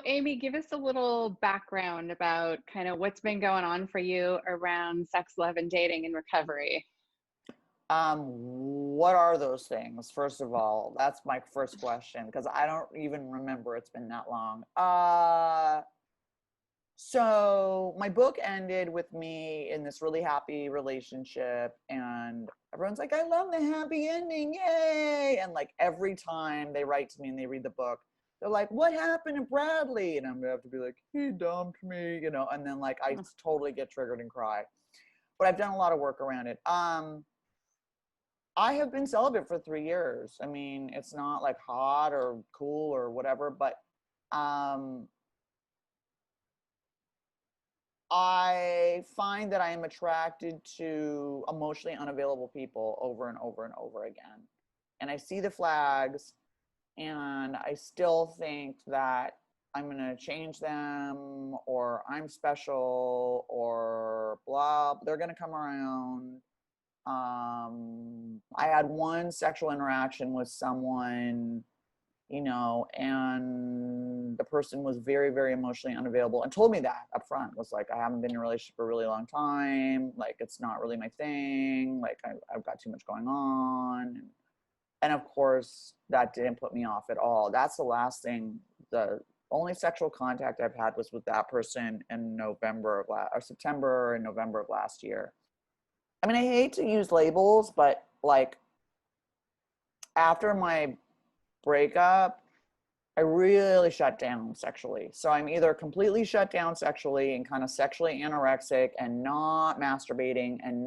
Amy, give us a little background about kind of what's been going on for you around sex, love, and dating and recovery. What are those things? First of all, that's my first question because I don't even remember. It's been that long. So my book ended with me in this really happy relationship, and everyone's like, "I love the happy ending, yay!" And like every time they write to me and they read the book, they're like, "What happened to Bradley?" And I'm gonna have to be like, "He dumped me," and then like I totally get triggered and cry. But I've done a lot of work around it. I have been celibate for 3 years. I mean, it's not like hot or cool or whatever, but um, I find that I am attracted to emotionally unavailable people over and over and over again. And I see the flags, and I still think that I'm going to change them, or I'm special, or blah, they're going to come around. I had one sexual interaction with someone, and the person was very, very emotionally unavailable and told me that up front. Was like, I haven't been in a relationship for a really long time. Like, it's not really my thing. Like, I've got too much going on. And of course, that didn't put me off at all. That's the last thing. The only sexual contact I've had was with that person in September and November of last year. I mean, I hate to use labels, but like after my breakup, I really shut down sexually. So I'm either completely shut down sexually and kind of sexually anorexic and not masturbating and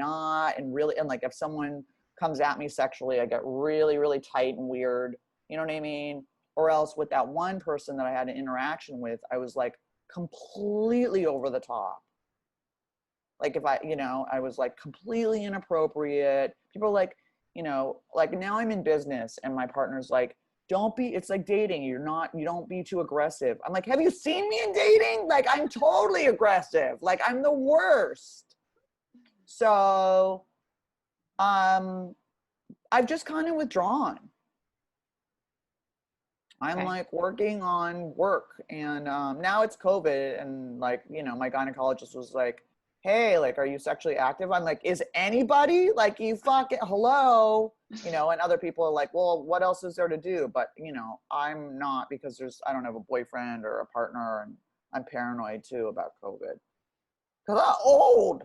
like if someone comes at me sexually, I get really, really tight and weird. You know what I mean? Or else with that one person that I had an interaction with, I was like completely over the top. Like if I was like completely inappropriate. People are like, like now I'm in business and my partner's like, it's like dating. You don't be too aggressive. I'm like, have you seen me in dating? Like, I'm totally aggressive. Like, I'm the worst. So, I've just kind of withdrawn. I'm Okay. like working on work, and now it's COVID, and like, my gynecologist was like, hey, like, are you sexually active? I'm like, is anybody? Like, you fucking hello? And other people are like, well, what else is there to do? But I'm not, because I don't have a boyfriend or a partner, and I'm paranoid too about COVID because I'm old.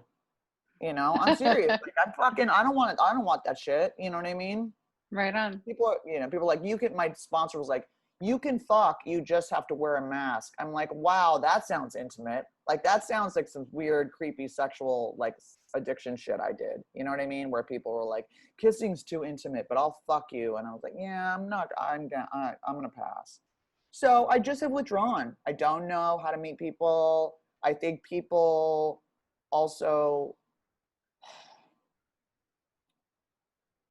I'm serious. Like, I don't want that shit. You know what I mean? Right on. People are like, my sponsor was like, you can fuck, you just have to wear a mask. I'm like, wow, that sounds intimate. Like, that sounds like some weird, creepy sexual, like, addiction shit I did. You know what I mean? Where people were like, kissing's too intimate, but I'll fuck you. And I was like, yeah, I'm gonna pass. So I just have withdrawn. I don't know how to meet people. I think people also,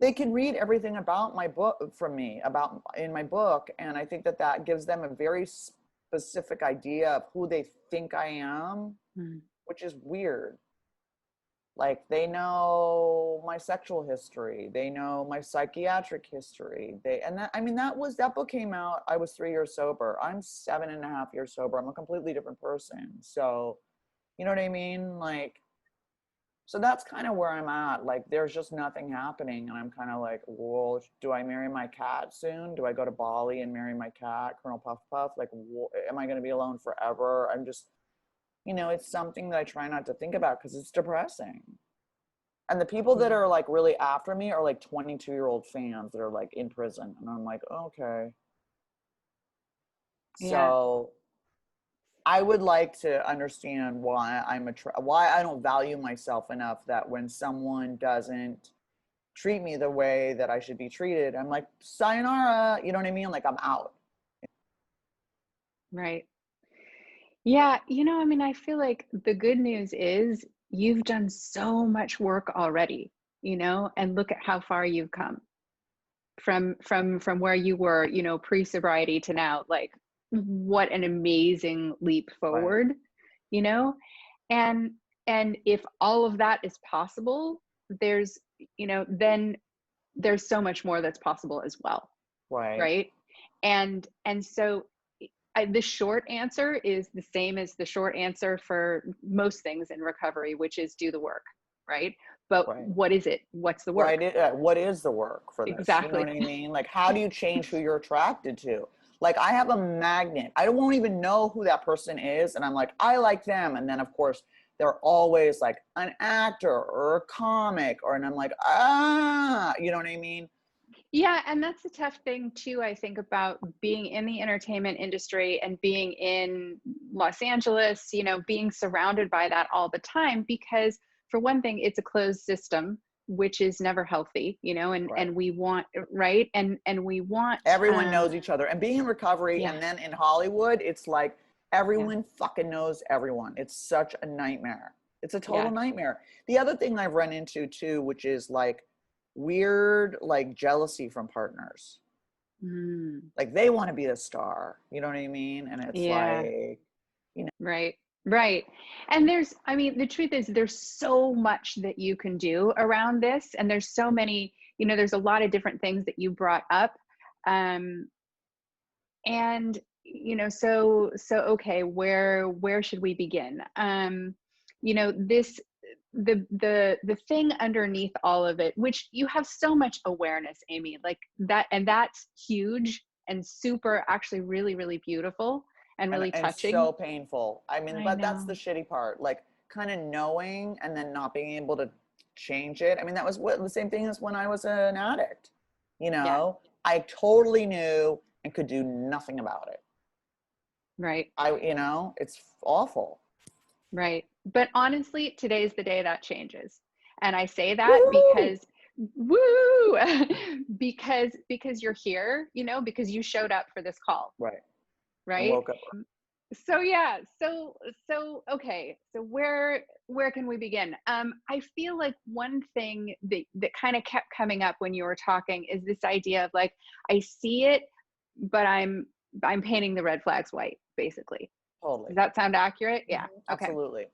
they can read everything about my book from me in my book, and I think that gives them a very specific idea of who they think I am, which is weird. Like, they know my sexual history, they know my psychiatric history, that book came out, I was 3 years sober. I'm 7.5 years sober. I'm a completely different person. So you know what I mean? Like, so that's kind of where I'm at. Like, there's just nothing happening. And I'm kind of like, well, do I marry my cat soon? Do I go to Bali and marry my cat, Colonel Puff Puff? Like, am I going to be alone forever? I'm just, it's something that I try not to think about because it's depressing. And the people that are like really after me are like 22-year-old fans that are like in prison. And I'm like, okay. Yeah. So I would like to understand why why I don't value myself enough that when someone doesn't treat me the way that I should be treated, I'm like, sayonara, you know what I mean? Like, I'm out. Right. Yeah. I mean, I feel like the good news is you've done so much work already, and look at how far you've come from where you were, pre-sobriety to now. Like, what an amazing leap Right. forward, you know? And if all of that is possible, there's, then there's so much more that's possible as well. Right. Right. And so the short answer is the same as the short answer for most things in recovery, which is do the work, right? But Right. what is it? What's the work? Right. What is the work for this? You know Exactly. what I mean? Like, how do you change who you're attracted to? Like, I have a magnet. I won't even know who that person is. And I'm like, I like them. And then, of course, they're always like an actor or a comic, and I'm like, you know what I mean? Yeah, and that's the tough thing too, I think, about being in the entertainment industry and being in Los Angeles, you know, being surrounded by that all the time, because for one thing, it's a closed system, which is never healthy, you know, Right. and we want, right? And we want Everyone knows each other. And being in recovery yeah, and then in Hollywood, it's like yeah, everyone fucking knows everyone. It's such a nightmare. It's a total yeah. nightmare. The other thing I've run into too, which is like weird, like jealousy from partners. Mm, Like they want to be the star. You know what I mean? And it's yeah. like, you know, Right. Right. And there's, I mean, the truth is there's so much that you can do around this. And there's so many, you know, there's a lot of different things that you brought up. Um, and, you know, so, okay, where should we begin? You know, the thing underneath all of it, which you have so much awareness, Amy, like that, and that's huge and super, actually really, really beautiful and really and touching. so painful. I mean, I but that's the know. shitty part. Like kind of knowing and then not being able to change it. I mean, that was what the same thing as when I was an addict. You Yeah. know, I totally knew and could do nothing about it. Right. You know, it's awful. Right. But honestly, today's the day that changes. And I say that Woo! because woo because you're here, you know, because you showed up for this call, Right. I right? woke up. So yeah, so okay. So where can we begin? I feel like one thing that kind of kept coming up when you were talking is this idea of like I see it, but I'm painting the red flags white, basically. Does Totally. that sound accurate? Yeah. Okay. Absolutely.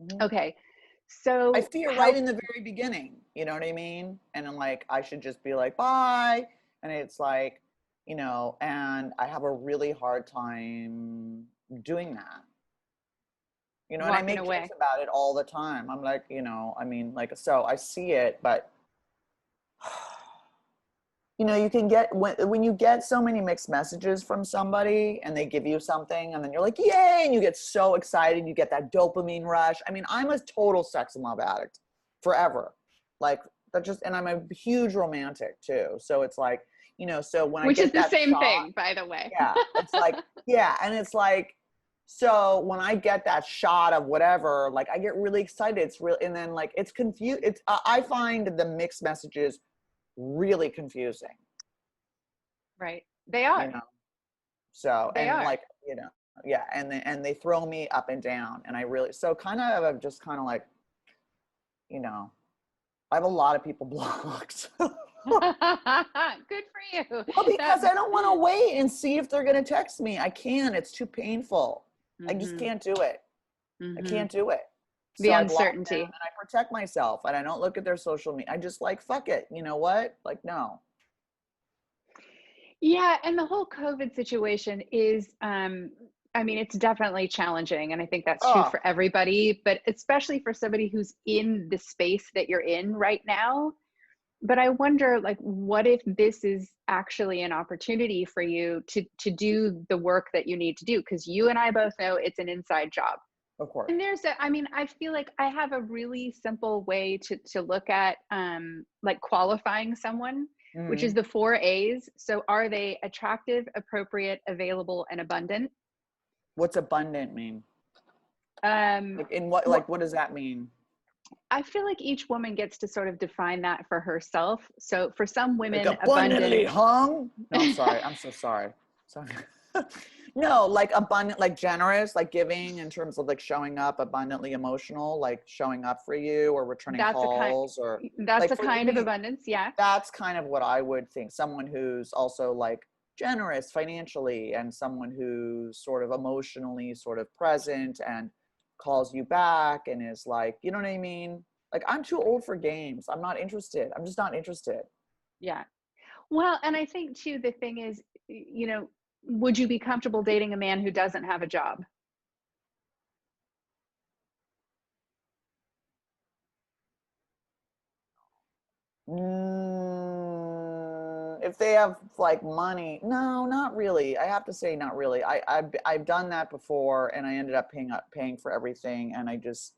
Hmm. Okay. I So see it right how in the very beginning. You know what I mean? And I'm like, I should just be like, bye. And it's like, you know, and I have a really hard time doing that. You know, and I walking make jokes away. about it all the time. I'm like, you know, I mean, like, so I see it, but you know, you can get when you get so many mixed messages from somebody and they give you something and then you're like, yay, and you get so excited, you get that dopamine rush. I mean, I'm a total sex and love addict forever. Like that just, and I'm a huge romantic too. So it's like, you know, so when I Which is get the that same shot, thing, by the way. yeah, it's like, yeah, and it's like, so when I get that shot of whatever, like I get really excited. It's real, and then like it's confused. It's I find the mixed messages really confusing, Right. They you are. know. So They and are. like you know, yeah, and they throw me up and down, and I really so kind of I'm just kind of like you know I have a lot of people blocked. Good for you. Well, That because I don't want to wait and see if they're gonna text me. I can't. It's too painful. I just mhm. can't do it. I Mhm. can't do it. The So I block them uncertainty. and I protect myself and I don't look at their social media. I just like fuck it. You know what? Like no. Yeah, and the whole COVID situation is I mean, it's definitely challenging and I think that's true Oh, for everybody, but especially for somebody who's in the space that you're in right now. But I wonder, like, what if this is actually an opportunity for you to do the work that you need to do? Because you and I both know it's an inside job. of course. And there's a, I mean, I feel like I have a really simple way to look at like qualifying someone, which is Hmm. the 4 A's. So are they attractive, appropriate, available, and abundant? What's abundant mean? Um, Like in what? well, Like what does that mean? I feel like each woman gets to sort of define that for herself. So for some Like women, abundantly abundant. hung? No, I'm sorry. I'm so sorry. Sorry. No, like abundant, like generous, like giving in terms of like showing up, abundantly emotional, like showing up for you or returning That's a kind calls or that's like a for kind of me, abundance, yeah. that's kind of what I would think. Someone who's also like generous financially and someone who's sort of emotionally sort of present and calls you back and is like, you know what I mean? Like I'm too old for games. I'm not interested. I'm just not interested. Yeah. Well, and I think too the thing is, you know, Would you be comfortable dating a man who doesn't have a job? If they have like money, no, not really. I have to say, not really. I've done that before, and I ended up paying for everything, and I just,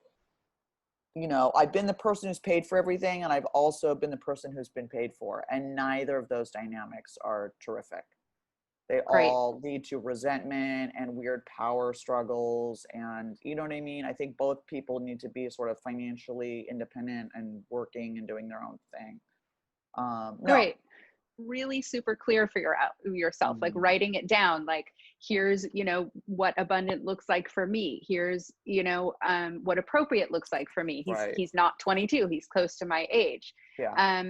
I've been the person who's paid for everything, and I've also been the person who's been paid for, and neither of those dynamics are terrific. They Right. all lead to resentment and weird power struggles, and you know what I mean? I think both people need to be sort of financially independent and working and doing their own thing. No. Great. Really super clear for yourself, like Mm, writing it down, like here's what abundant looks like for me, here's what appropriate looks like for me. he's right. he's not 22, he's close to my age. Yeah.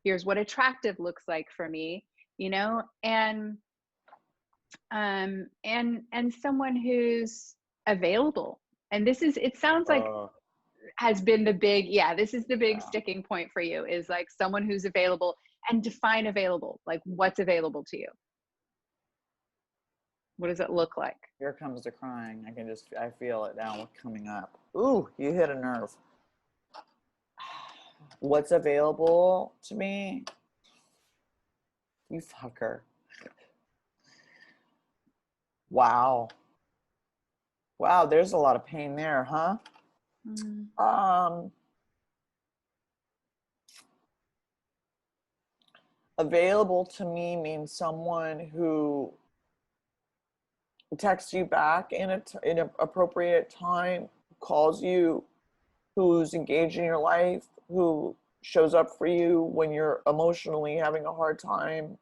Here's what attractive looks like for me, and someone who's available. And it sounds like Uh, has been the big, yeah, this is the big yeah. sticking point for you, is like someone who's available. And define available, like what's available to you? What does it look like? Here comes the crying. I feel it now coming up. Ooh, you hit a nerve. What's available to me? You fucker. Wow. Wow, there's a lot of pain there, huh? Mm. Um, Available to me means someone who texts you back in an appropriate time, calls you, who's engaged in your life, who shows up for you when you're emotionally having a hard time,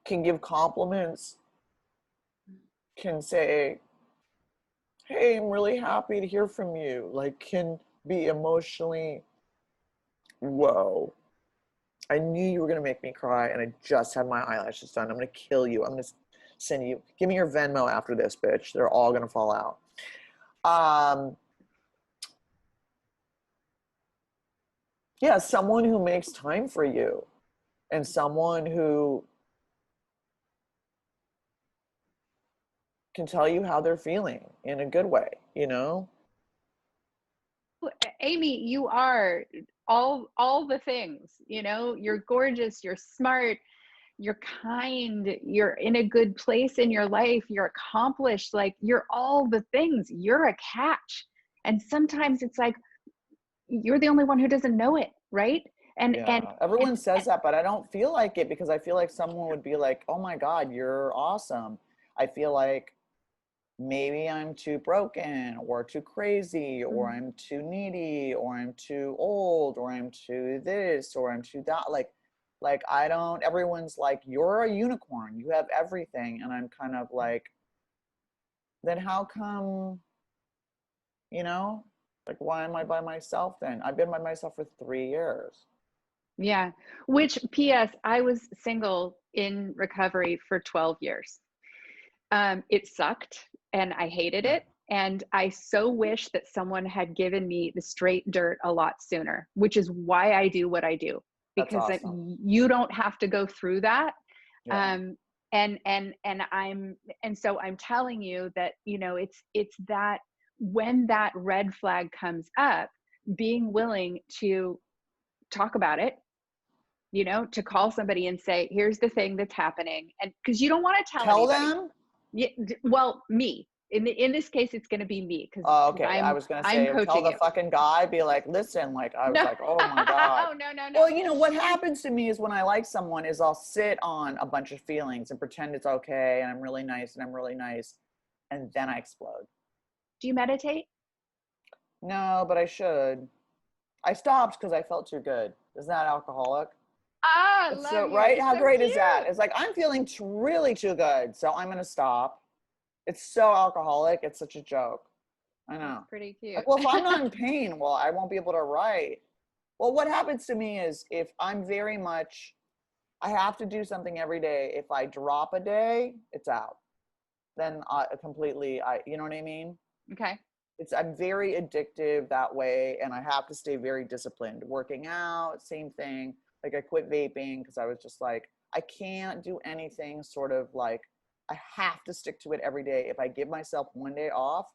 can give compliments, can say, hey, I'm really happy to hear from you, like can be emotionally, whoa, I knew you were going to make me cry, and I just had my eyelashes done. I'm going to kill you. I'm going to send you, give me your Venmo after this, bitch. They're all going to fall out. Um, yeah, someone who makes time for you, and someone who can tell you how they're feeling in a good way, you know? Amy, you are all the things. You're gorgeous, you're smart, you're kind, you're in a good place in your life, you're accomplished, like you're all the things. You're a catch. And sometimes it's like you're the only one who doesn't know it, right? And Yeah, everyone says that, but I don't feel like it, because I feel like someone would be like, oh my God, you're awesome. I feel like maybe I'm too broken or too crazy or I'm too needy or I'm too old or I'm too this or I'm too that. Like I don't, everyone's like, you're a unicorn, you have everything. And I'm kind of like, then how come, you know, like why am I by myself then? I've been by myself for 3 years. yeah, which PS, I was single in recovery for 12 years. It sucked and I hated Yeah, it. And I so wish that someone had given me the straight dirt a lot sooner, which is why I do what I do, that's because awesome. you don't have to go through that. Yeah. Um, and so I'm telling you that, it's that when that red flag comes up, being willing to talk about it, to call somebody and say, here's the thing that's happening. And because you don't want to tell Tell anybody. them. Yeah, well, me. In this case, it's going to be me, because Oh, because okay. I I'm was gonna I'm say, tell coaching the you. fucking guy, be like, listen, like I was No, like, oh my God. no, no, no. Well, what And happens to me is when I like someone is I'll sit on a bunch of feelings and pretend it's okay and I'm really nice and I'm really nice. And then I explode. do you meditate? No, but I should. I stopped because I felt too good. Isn't that alcoholic? Ah, It's love so you. right. How So great is that? cute. It's like I'm feeling really too good, so I'm gonna stop. It's so alcoholic. It's such a joke. I That's know. pretty Like, cute. well, if I'm not in pain, well, I won't be able to write. Well, what happens to me is if I'm very much, I have to do something every day. If I drop a day, it's out. Then I completely, you know what I mean? Okay. I'm very addictive that way, and I have to stay very disciplined. Working out, same thing. Like I quit vaping because I was just like, I can't do anything sort of like, I have to stick to it every day. If I give myself one day off,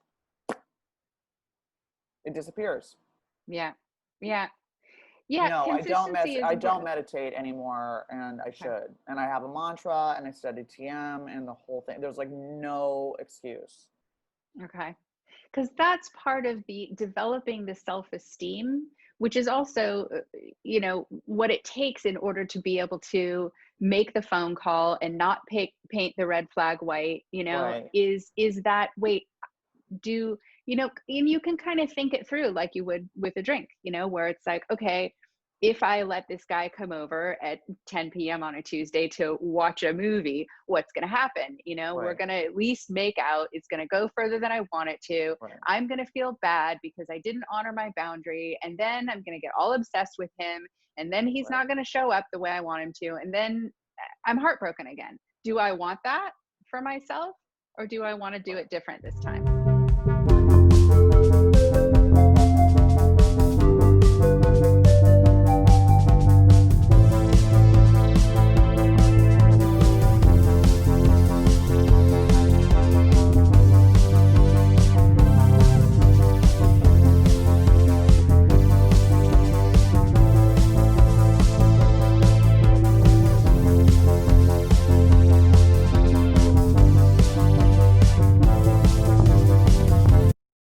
it disappears. Yeah. Yeah. Yeah. No, Consistency is I don't important. meditate anymore, and I Okay. should. And I have a mantra, and I study TM, and the whole thing. There's like no excuse. Okay. Because that's part of the developing the self-esteem, which is also, what it takes in order to be able to make the phone call and not paint the red flag white, Right. is that, wait, and you can kind of think it through like you would with a drink, where it's like, okay, if I let this guy come over at 10 p.m. on a Tuesday to watch a movie, what's going to happen? We're Right. going to at least make out. It's going to go further than I want it to. Right. I'm going to feel bad because I didn't honor my boundary. And then I'm going to get all obsessed with him. And then he's Right. not going to show up the way I want him to. And then I'm heartbroken again. Do I want that for myself, or do I want to do Right. it different this time?